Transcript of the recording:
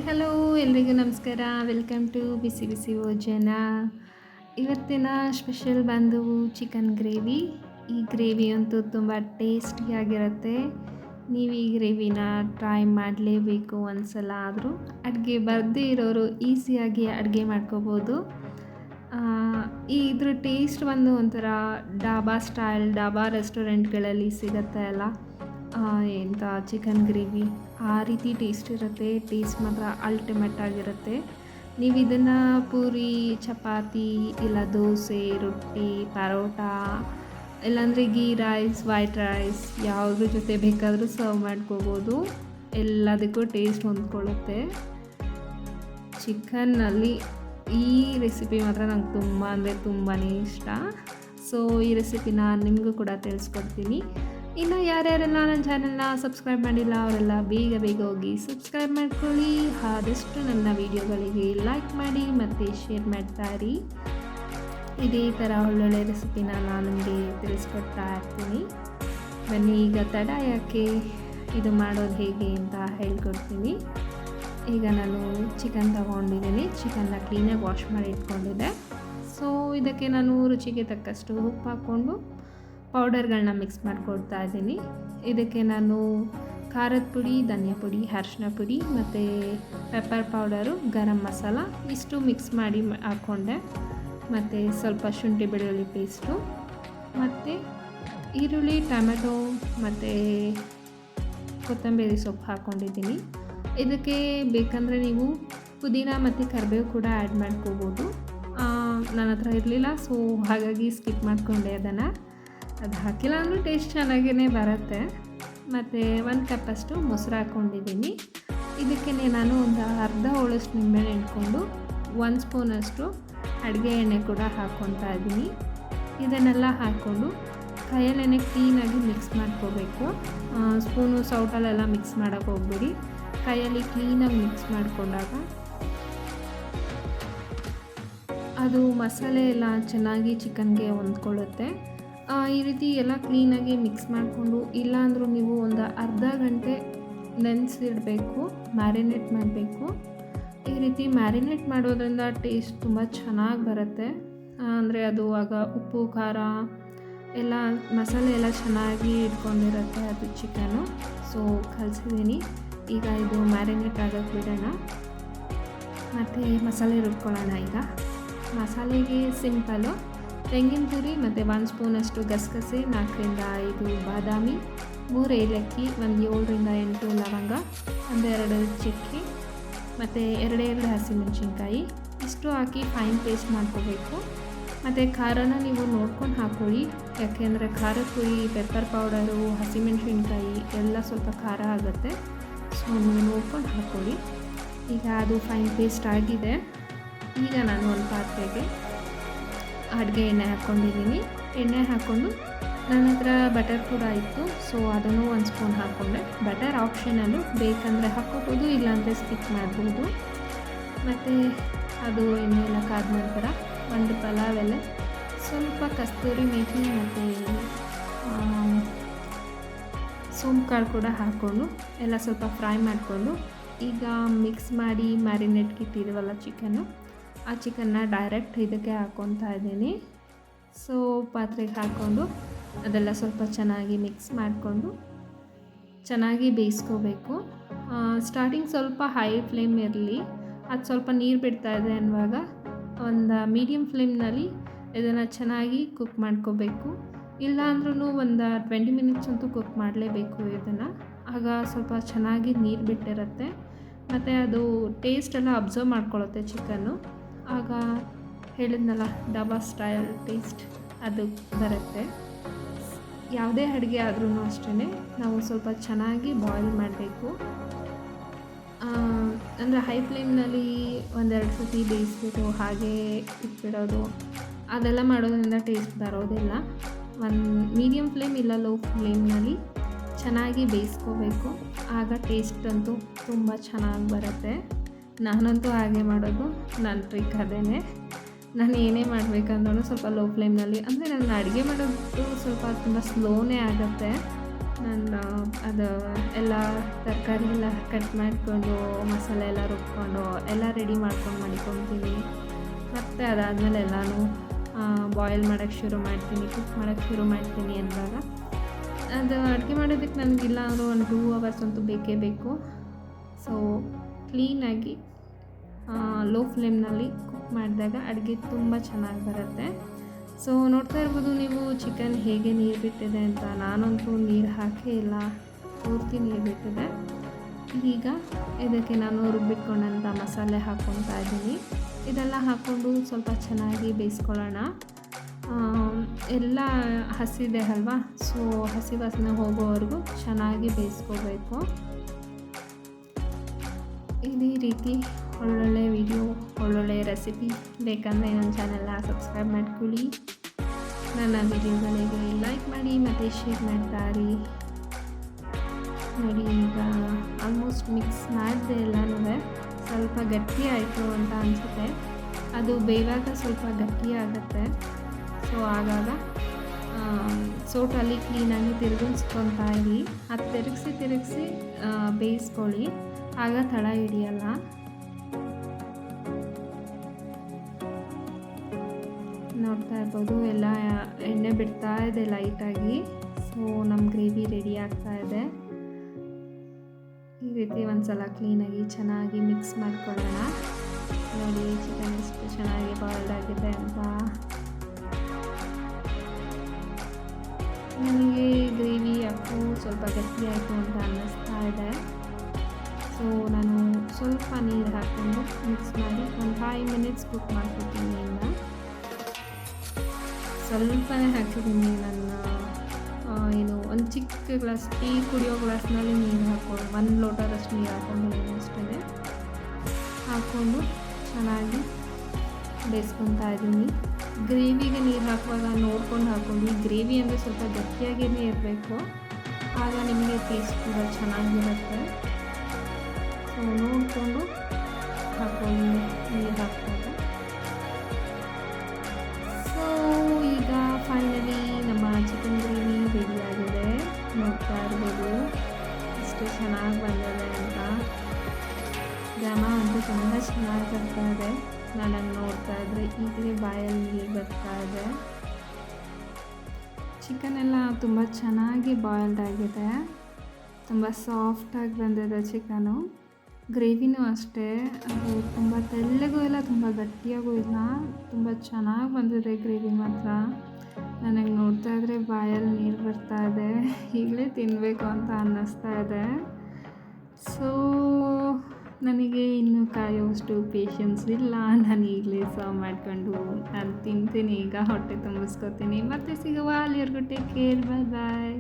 Hi hello ಎಲ್ರಿಗೂ ನಮಸ್ಕಾರ. Welcome to ಬಿಸಿ ಬಿಸಿ ಭೋಜನ. ಇವತ್ತಿನ ಸ್ಪೆಷಲ್ ಬಂದು ಚಿಕನ್ ಗ್ರೇವಿ. ಈ ಗ್ರೇವಿ ಅಂತೂ ತುಂಬ ಟೇಸ್ಟಿಯಾಗಿರುತ್ತೆ. ನೀವು ಈ ಗ್ರೇವಿನ ಟ್ರೈ ಮಾಡಲೇಬೇಕು ಒಂದು ಸಲ ಆದರೂ. ಅಡುಗೆ ಬರದೇ ಇರೋರು ಈಸಿಯಾಗಿ ಅಡುಗೆ ಮಾಡ್ಕೋಬೋದು. ಇದ್ರ ಟೇಸ್ಟ್ ಬಂದು ಒಂಥರ ಡಾಬಾ ಸ್ಟೈಲ್, ಡಾಬಾ ರೆಸ್ಟೋರೆಂಟ್ಗಳಲ್ಲಿ ಸಿಗುತ್ತೆ ಅಲ್ಲ, ಎಂಥ ಚಿಕನ್ ಗ್ರೇವಿ ಆ ರೀತಿ ಟೇಸ್ಟ್ ಇರುತ್ತೆ. ಟೇಸ್ಟ್ ಮಾತ್ರ ಅಲ್ಟಿಮೇಟ್ ಆಗಿರುತ್ತೆ. ನೀವು ಇದನ್ನು ಪೂರಿ, ಚಪಾತಿ, ಇಲ್ಲ ದೋಸೆ, ರೊಟ್ಟಿ, ಪರೋಟ, ಇಲ್ಲಾಂದರೆ ಗೀ ರೈಸ್, ವೈಟ್ ರೈಸ್ ಯಾವುದ್ರ ಜೊತೆ ಬೇಕಾದರೂ ಸರ್ವ್ ಮಾಡ್ಕೋಬೋದು. ಎಲ್ಲದಕ್ಕೂ ಟೇಸ್ಟ್ ಹೊಂದ್ಕೊಳ್ಳುತ್ತೆ. ಚಿಕನ್ನಲ್ಲಿ ಈ ರೆಸಿಪಿ ಮಾತ್ರ ನಂಗೆ ತುಂಬ ಅಂದರೆ ತುಂಬಾ ಇಷ್ಟ. ಸೊ ಈ ರೆಸಿಪಿನ ನಿಮಗೂ ಕೂಡ ತಿಳಿಸ್ಕೊಡ್ತೀನಿ. ಇನ್ನು ಯಾರ್ಯಾರೆಲ್ಲ ನನ್ನ ಚಾನಲ್ನ ಸಬ್ಸ್ಕ್ರೈಬ್ ಮಾಡಿಲ್ಲ ಅವರೆಲ್ಲ ಬೇಗ ಬೇಗ ಹೋಗಿ ಸಬ್ಸ್ಕ್ರೈಬ್ ಮಾಡ್ಕೊಳ್ಳಿ. ಆದಷ್ಟು ನನ್ನ ವೀಡಿಯೋಗಳಿಗೆ ಲೈಕ್ ಮಾಡಿ ಮತ್ತು ಶೇರ್ ಮಾಡ್ತಾಯಿರಿ. ಇದೇ ಥರ ಒಳ್ಳೊಳ್ಳೆ ರೆಸಿಪಿನ ನಾನು ನಿಮಗೆ ತಿಳಿಸ್ಕೊಡ್ತಾ ಇರ್ತೀನಿ. ಬನ್ನಿ, ಈಗ ತಡ ಯಾಕೆ, ಇದು ಮಾಡೋದು ಹೇಗೆ ಅಂತ ಹೇಳ್ಕೊಡ್ತೀನಿ. ಈಗ ನಾನು ಚಿಕನ್ ತಗೊಂಡಿದ್ದೀನಿ. ಚಿಕನ್ನ ಕ್ಲೀನಾಗಿ ವಾಶ್ ಮಾಡಿ ಇಟ್ಕೊಂಡಿದ್ದೆ. ಸೊ ಇದಕ್ಕೆ ನಾನು ರುಚಿಗೆ ತಕ್ಕಷ್ಟು ಉಪ್ಪು ಹಾಕ್ಕೊಂಡು ಪೌಡರ್ಗಳನ್ನ ಮಿಕ್ಸ್ ಮಾಡಿಕೊಡ್ತಾ ಇದ್ದೀನಿ. ಇದಕ್ಕೆ ನಾನು ಖಾರದ ಪುಡಿ, ಧನಿಯಾ ಪುಡಿ, ಅರಿಶಿನ ಪುಡಿ ಮತ್ತು ಪೆಪ್ಪರ್ ಪೌಡರು, ಗರಂ ಮಸಾಲ ಇಷ್ಟು ಮಿಕ್ಸ್ ಮಾಡಿ ಹಾಕ್ಕೊಂಡೆ. ಮತ್ತು ಸ್ವಲ್ಪ ಶುಂಠಿ ಬೆಳ್ಳುಳ್ಳಿ ಪೇಸ್ಟು ಮತ್ತು ಈರುಳ್ಳಿ, ಟೊಮೆಟೊ ಮತ್ತು ಕೊತ್ತಂಬರಿ ಸೊಪ್ಪು ಹಾಕ್ಕೊಂಡಿದ್ದೀನಿ. ಇದಕ್ಕೆ ಬೇಕಂದರೆ ನೀವು ಪುದೀನ ಮತ್ತು ಕರಿಬೇವು ಕೂಡ ಆ್ಯಡ್ ಮಾಡ್ಕೋಬೋದು. ನನ್ನ ಹತ್ರ ಇರಲಿಲ್ಲ, ಸೊ ಹಾಗಾಗಿ ಸ್ಕಿಪ್ ಮಾಡಿಕೊಂಡೆ ಅದನ್ನು. ಅದು ಹಾಕಿಲ್ಲ ಅಂದರೂ ಟೇಸ್ಟ್ ಚೆನ್ನಾಗೇ ಬರುತ್ತೆ. ಮತ್ತು 1 ಕಪ್ಪಷ್ಟು ಮೊಸರು ಹಾಕ್ಕೊಂಡಿದ್ದೀನಿ. ಇದಕ್ಕೆ ನಾನು ಒಂದು ಅರ್ಧ ಹೋಳಷ್ಟು ನಿಂಬೆಹಣ್ಣು ಹಿಂಡ್ಕೊಂಡು 1 ಸ್ಪೂನಷ್ಟು ಅಡುಗೆ ಎಣ್ಣೆ ಕೂಡ ಹಾಕ್ಕೊತಾ ಇದ್ದೀನಿ. ಇದನ್ನೆಲ್ಲ ಹಾಕ್ಕೊಂಡು ಕೈಯಲ್ಲೇ ಕ್ಲೀನಾಗಿ ಮಿಕ್ಸ್ ಮಾಡ್ಕೋಬೇಕು. ಸ್ಪೂನು ಸೌಟಲ್ಲೆಲ್ಲ ಮಿಕ್ಸ್ ಮಾಡೋಕ್ಕೆ ಹೋಗ್ಬೇಡಿ. ಕೈಯಲ್ಲಿ ಕ್ಲೀನಾಗಿ ಮಿಕ್ಸ್ ಮಾಡಿಕೊಂಡಾಗ ಅದು ಮಸಾಲೆ ಎಲ್ಲ ಚೆನ್ನಾಗಿ ಚಿಕನ್ಗೆ ಹೊಂದ್ಕೊಳ್ಳುತ್ತೆ. ಈ ರೀತಿ ಎಲ್ಲ ಕ್ಲೀನಾಗಿ ಮಿಕ್ಸ್ ಮಾಡಿಕೊಂಡು, ಇಲ್ಲಾಂದರೂ ನೀವು ಒಂದು ಅರ್ಧ ಗಂಟೆ ನೆನೆಸಿಡಬೇಕು, ಮ್ಯಾರಿನೇಟ್ ಮಾಡಬೇಕು. ಈ ರೀತಿ ಮ್ಯಾರಿನೇಟ್ ಮಾಡೋದ್ರಿಂದ ಟೇಸ್ಟ್ ತುಂಬ ಚೆನ್ನಾಗಿ ಬರುತ್ತೆ. ಅಂದರೆ ಅದು ಆಗ ಉಪ್ಪು, ಖಾರ ಎಲ್ಲ ಮಸಾಲೆ ಎಲ್ಲ ಚೆನ್ನಾಗಿ ಇಟ್ಕೊಂಡಿರುತ್ತೆ ಅದು ಚಿಕನ್ನು. ಸೊ ಕಲಿಸಿದ್ದೀನಿ. ಈಗ ಇದು ಮ್ಯಾರಿನೇಟ್ ಆಗೋಕ್ಕೆ ಬಿಡೋಣ. ಮತ್ತು ಮಸಾಲೆ ರುಬ್ಕೊಳ್ಳೋಣ. ಈಗ ಮಸಾಲೆಗೆ ಸಿಂಪಲ್ಲು ತೆಂಗಿನ ತುರಿ ಮತ್ತು 1 ಸ್ಪೂನಷ್ಟು ಗಸಗಸೆ, 4ರಿಂದ 5 ಬಾದಾಮಿ, 3 ಏಲಕ್ಕಿ, ಒಂದು 7ರಿಂದ 8 ಲವಂಗ, 1-2 ಚಕ್ಕೆ ಮತ್ತು 2 ಹಸಿಮೆಣಸಿನ್ಕಾಯಿ ಇಷ್ಟು ಹಾಕಿ ಫೈನ್ ಪೇಸ್ಟ್ ಮಾಡ್ಕೋಬೇಕು. ಮತ್ತು ಖಾರನ ನೀವು ನೋಡ್ಕೊಂಡು ಹಾಕ್ಕೊಳ್ಳಿ, ಯಾಕೆಂದರೆ ಖಾರದ ಪುಡಿ, ಪೆಪ್ಪರ್ ಪೌಡರು, ಹಸಿಮೆಣಸಿನ್ಕಾಯಿ ಎಲ್ಲ ಸ್ವಲ್ಪ ಖಾರ ಆಗುತ್ತೆ. ಸೊ ನೀವು ನೋಡ್ಕೊಂಡು ಹಾಕ್ಕೊಳ್ಳಿ. ಈಗ ಅದು ಫೈನ್ ಪೇಸ್ಟ್ ಆಗಿದೆ. ಈಗ ನಾನು ಒಂದು ಪಾತ್ರೆಗೆ ಅಡುಗೆ ಎಣ್ಣೆ ಹಾಕ್ಕೊಂಡಿದ್ದೀನಿ. ಎಣ್ಣೆ ಹಾಕ್ಕೊಂಡು ನನ್ನ ಹತ್ರ ಬಟರ್ ಕೂಡ ಇತ್ತು, ಸೊ ಅದನ್ನು 1 ಸ್ಪೂನ್ ಹಾಕ್ಕೊಂಡೆ. ಬಟರ್ ಆಪ್ಷನಲ್ಲು, ಬೇಕಂದರೆ ಹಾಕ್ಕೋಬೋದು, ಇಲ್ಲಾಂದರೆ ಸ್ಕಿಪ್ ಮಾಡ್ಬೋದು. ಮತ್ತು ಅದು ಎಣ್ಣೆ ಎಲ್ಲ ಕಾದ ನಂತರ 1 ಪಲಾವ್ ಎಲೆ, ಸ್ವಲ್ಪ ಕಸ್ತೂರಿ ಮೇಥಿ ಮತ್ತು ಸೋಂಪು ಕಾಳು ಕೂಡ ಹಾಕ್ಕೊಂಡು ಎಲ್ಲ ಸ್ವಲ್ಪ ಫ್ರೈ ಮಾಡಿಕೊಂಡು, ಈಗ ಮಿಕ್ಸ್ ಮಾಡಿ ಮ್ಯಾರಿನೇಟ್ಗೆ ಇಟ್ಟಿದ್ದೀವಲ್ಲ ಚಿಕನ್ನು, ಆ ಚಿಕನ್ನ ಡೈರೆಕ್ಟ್ ಇದಕ್ಕೆ ಹಾಕ್ಕೊತಾ ಇದ್ದೀನಿ. ಸೊ ಪಾತ್ರೆಗೆ ಹಾಕ್ಕೊಂಡು ಅದೆಲ್ಲ ಸ್ವಲ್ಪ ಚೆನ್ನಾಗಿ ಮಿಕ್ಸ್ ಮಾಡಿಕೊಂಡು ಚೆನ್ನಾಗಿ ಬೇಯಿಸ್ಕೋಬೇಕು. ಸ್ಟಾರ್ಟಿಂಗ್ ಸ್ವಲ್ಪ ಹೈ ಫ್ಲೇಮ್ ಇರಲಿ, ಅದು ಸ್ವಲ್ಪ ನೀರು ಬಿಡ್ತಾಯಿದೆ ಅನ್ನುವಾಗ ಒಂದು ಮೀಡಿಯಮ್ ಫ್ಲೇಮ್ನಲ್ಲಿ ಇದನ್ನು ಚೆನ್ನಾಗಿ ಕುಕ್ ಮಾಡ್ಕೋಬೇಕು. ಇಲ್ಲ ಅಂದ್ರೂ ಒಂದು 20 ಮಿನಿಟ್ಸ್ ಅಂತೂ ಕುಕ್ ಮಾಡಲೇಬೇಕು ಇದನ್ನು. ಆಗ ಸ್ವಲ್ಪ ಚೆನ್ನಾಗಿ ನೀರು ಬಿಟ್ಟಿರುತ್ತೆ ಮತ್ತು ಅದು ಟೇಸ್ಟ್ ಎಲ್ಲ ಅಬ್ಸರ್ವ್ ಮಾಡ್ಕೊಳ್ಳುತ್ತೆ ಚಿಕನ್ನು. ಆಗ ಹೇಳಿದ್ನಲ್ಲ, ಡಬಾ ಸ್ಟೈಲ್ ಟೇಸ್ಟ್ ಅದು ಬರುತ್ತೆ. ಯಾವುದೇ ಅಡುಗೆ ಆದ್ರೂ ಅಷ್ಟೇ ನಾವು ಸ್ವಲ್ಪ ಚೆನ್ನಾಗಿ ಬಾಯ್ಲ್ ಮಾಡಬೇಕು. ಅಂದರೆ ಹೈ ಫ್ಲೇಮ್ನಲ್ಲಿ 1-2 ಸತಿ ಬೇಯಿಸ್ಬಿಟ್ಟು ಹಾಗೇ ಇಟ್ಬಿಡೋದು, ಅದೆಲ್ಲ ಮಾಡೋದ್ರಿಂದ ಟೇಸ್ಟ್ ಬರೋದಿಲ್ಲ. ಒಂದು ಮೀಡಿಯಮ್ ಫ್ಲೇಮ್ ಇಲ್ಲ ಲೋ ಫ್ಲೇಮ್ನಲ್ಲಿ ಚೆನ್ನಾಗಿ ಬೇಯಿಸ್ಕೋಬೇಕು. ಆಗ ಟೇಸ್ಟ್ ಅಂತೂ ತುಂಬ ಚೆನ್ನಾಗಿ ಬರುತ್ತೆ. ನಾನಂತೂ ಹಾಗೆ ಮಾಡೋದು. ನನ್ನ ಟ್ರಿಕ್ ಅದೇನೆ. ನಾನು ಏನೇ ಮಾಡಬೇಕಂದ್ರೂ ಸ್ವಲ್ಪ ಲೋ ಫ್ಲೇಮ್ನಲ್ಲಿ, ಅಂದರೆ ನಾನು ಅಡುಗೆ ಮಾಡೋದು ಸ್ವಲ್ಪ ತುಂಬ ಸ್ಲೋನೇ ಆಗುತ್ತೆ. ನಾನು ಅದು ಎಲ್ಲ ತರಕಾರಿ ಎಲ್ಲ ಕಟ್ ಮಾಡಿಕೊಂಡು ಮಸಾಲೆ ಎಲ್ಲ ರುಬ್ಕೊಂಡು ಎಲ್ಲ ರೆಡಿ ಮಾಡ್ಕೊಂಡು ಮಡಿಕೊತೀನಿ. ಮತ್ತು ಅದಾದಮೇಲೆ ಎಲ್ಲನೂ ಬಾಯ್ಲ್ ಮಾಡೋಕ್ಕೆ ಶುರು ಮಾಡ್ತೀನಿ, ಕುಕ್ ಮಾಡೋಕ್ಕೆ ಶುರು ಮಾಡ್ತೀನಿ ಅಂದಾಗ ಅದು ಅಡುಗೆ ಮಾಡೋದಕ್ಕೆ ನನಗಿಲ್ಲ ಅಂದರೂ ಒಂದು 2 ಅವರ್ಸ್ ಅಂತೂ ಬೇಕೇ ಬೇಕು. ಸೊ ಕ್ಲೀನಾಗಿ ಲೋ ಫ್ಲೇಮ್ನಲ್ಲಿ ಕುಕ್ ಮಾಡಿದಾಗ ಅಡುಗೆ ತುಂಬ ಚೆನ್ನಾಗಿ ಬರುತ್ತೆ. ಸೊ ನೋಡ್ತಾ ಇರ್ಬೋದು ನೀವು ಚಿಕನ್ ಹೇಗೆ ನೀರು ಬಿಟ್ಟಿದೆ ಅಂತ. ನಾನಂತೂ ನೀರು ಹಾಕೇ ಇಲ್ಲ, ಪೂರ್ತಿ ನೀರು ಬಿಟ್ಟಿದೆ. ಈಗ ಇದಕ್ಕೆ ನಾನು ರುಬ್ಬಿಟ್ಕೊಂಡಂಥ ಮಸಾಲೆ ಹಾಕ್ಕೊತಾ ಇದ್ದೀನಿ. ಇದೆಲ್ಲ ಹಾಕ್ಕೊಂಡು ಸ್ವಲ್ಪ ಚೆನ್ನಾಗಿ ಬೇಯಿಸ್ಕೊಳ್ಳೋಣ. ಎಲ್ಲ ಹಸಿದೆ ಅಲ್ವಾ, ಸೊ ಹಸಿ ವಾಸನೆ ಹೋಗೋವರೆಗೂ ಚೆನ್ನಾಗಿ ಬೇಯಿಸ್ಕೋಬೇಕು. ಇದೇ ರೀತಿ ಒಳ್ಳೊಳ್ಳೆ ವಿಡಿಯೋ, ಒಳ್ಳೊಳ್ಳೆ ರೆಸಿಪಿ ಬೇಕಂದರೆ ನನ್ನ ಚಾನೆಲ್ನ ಸಬ್ಸ್ಕ್ರೈಬ್ ಮಾಡ್ಕೊಳ್ಳಿ. ನನ್ನ ವಿಡಿಯೋಗಳಿಗೆ ಲೈಕ್ ಮಾಡಿ ಮತ್ತು ಶೇರ್ ಮಾಡ್ತಾಯಿರಿ. ನೋಡಿ, ಈಗ ಆಲ್ಮೋಸ್ಟ್ ಮಿಕ್ಸ್ ಮಾಡಿದೆ ಎಲ್ಲನೂ. ಸ್ವಲ್ಪ ಗಟ್ಟಿ ಆಯಿತು ಅಂತ ಅನಿಸುತ್ತೆ. ಅದು ಬೇವಾಗ ಸ್ವಲ್ಪ ಗಟ್ಟಿ ಆಗುತ್ತೆ. ಸೊ ಆಗಾಗ ಸೋಟಲ್ಲಿ ಕ್ಲೀನಾಗಿ ತಿರುಗಿಸ್ಕೊತಾ ಇರಿ. ಅದು ತಿರುಗಿಸಿ ಬೇಯಿಸ್ಕೊಳ್ಳಿ, ಆಗ ತಳ ಹಿಡಿಯಲ್ಲ. ನೋಡ್ತಾ ಇರ್ಬೋದು ಎಲ್ಲ ಎಣ್ಣೆ ಬಿಡ್ತಾ ಇದೆ ಲೈಟಾಗಿ. ಸೊ ನಮ್ಮ ಗ್ರೇವಿ ರೆಡಿ ಆಗ್ತಾ ಇದೆ. ಈ ರೀತಿ ಒಂದು ಸಲ ಕ್ಲೀನಾಗಿ ಚೆನ್ನಾಗಿ ಮಿಕ್ಸ್ ಮಾಡ್ಕೊಳ್ಳೋಣ. ನೋಡಿ ಚಿಕನ್ ಎಷ್ಟು ಚೆನ್ನಾಗಿ ಬಾಯ್ಲ್ಡ್ ಆಗಿದೆ ಅಂತ. ನನಗೆ ಗ್ರೇವಿ ಯಾಕೋ ಸ್ವಲ್ಪ ಗಟ್ಟಿ ಆಯಿತು ಅಂತ ಅನ್ನಿಸ್ತಾ ಇದೆ. ಸೊ ನಾನು ಸ್ವಲ್ಪ ನೀರು ಹಾಕ್ಕೊಂಡು ಮಿಕ್ಸ್ ಮಾಡಿ ಒಂದು 5 ಮಿನಿಟ್ಸ್ ಕುಕ್ ಮಾಡ್ಕೊತೀನಿ. ಇನ್ನು ಸ್ವಲ್ಪನೇ ಹಾಕಿದ್ದೀನಿ. ನನ್ನ ಒಂದು ಚಿಕ್ಕ ಗ್ಲಾಸ್ ಟೀ ಕುಡಿಯೋ ಗ್ಲಾಸ್ನಲ್ಲಿ ನೀರು ಹಾಕ್ಕೊಂಡು 1 ಲೋಟದಷ್ಟು ನೀರು ಹಾಕ್ಕೊಂಡಿದ್ದೀನಿ ಅಷ್ಟೇ. ಹಾಕ್ಕೊಂಡು ಚೆನ್ನಾಗಿ ಬೇಯಿಸ್ಕೊತಾ ಇದ್ದೀನಿ. ಗ್ರೇವಿಗೆ ನೀರು ಹಾಕುವಾಗ ನೋಡ್ಕೊಂಡು ಹಾಕ್ಕೊಂಡು. ಗ್ರೇವಿ ಅಂದರೆ ಸ್ವಲ್ಪ ಗಟ್ಟಿಯಾಗೇ ಇರಬೇಕು, ಆಗ ನಿಮಗೆ ಟೇಸ್ಟ್ ಕೂಡ ಚೆನ್ನಾಗಿರುತ್ತೆ. ಸೊ ನೋಡಿಕೊಂಡು ಹಾಕ್ಕೊಂಡು ನೀರು ಹಾಕ್ಕೊಂಡು. ಸೊ ಈಗ ಫೈನಲಿ ನಮ್ಮ ಚಿಕನ್ ಗ್ರೇವಿ ರೆಡಿಯಾಗಿದೆ. ನೋಡ್ತಾ ಇರ್ಬೋದು ಎಷ್ಟು ಚೆನ್ನಾಗಿ ಬಂದಿದೆ ಅಂತ. ಘಮ ಅಂತೂ ತುಂಬ ಚೆನ್ನಾಗಿ ಬರ್ತಾ ಇದೆ. ನನಗೆ ನೋಡ್ತಾ ಇದ್ದರೆ ಈಗಲೇ ಬಾಯಲ್ಲಿ ನೀರು ಬರ್ತಾ ಇದೆ. ಚಿಕನ್ ಎಲ್ಲ ತುಂಬ ಚೆನ್ನಾಗಿ ಬಾಯ್ಲ್ಡ್ ಆಗಿದೆ, ತುಂಬ ಸಾಫ್ಟಾಗಿ ಬಂದಿದೆ ಚಿಕನು. ಗ್ರೇವಿನೂ ಅಷ್ಟೇ, ಅದು ತುಂಬ ತೆಳ್ಳಗೂ ಇಲ್ಲ, ತುಂಬ ಗಟ್ಟಿಯಾಗೂ ಇಲ್ಲ, ತುಂಬ ಚೆನ್ನಾಗಿ ಬಂದಿದೆ ಗ್ರೇವಿ ಮಾತ್ರ. ನನಗೆ ನೋಡ್ತಾ ಇದ್ದರೆ ಬಾಯಲ್ಲಿ ನೀರು ಬರ್ತಾ ಇದೆ, ಈಗಲೇ ತಿನ್ನಬೇಕು ಅಂತ ಅನ್ನಿಸ್ತಾ ಇದೆ. ಸೊ ನನಗೆ ಇನ್ನೂ ಕಾಯೋಷ್ಟು ಪೇಷನ್ಸ್ ಇಲ್ಲ. ನಾನು ಈಗಲೇ ಸರ್ವ್ ಮಾಡಿಕೊಂಡು ನಾನು ತಿಂತೀನಿ. ಈಗ ಹೊಟ್ಟೆ ತುಂಬಿಸ್ಕೊತೀನಿ. ಮತ್ತೆ ಸಿಗುವ. ಅಲ್ಲಿವರೆಗೂ ಟೇಕ್ ಕೇರ್. ಬಾಯ್ ಬಾಯ್.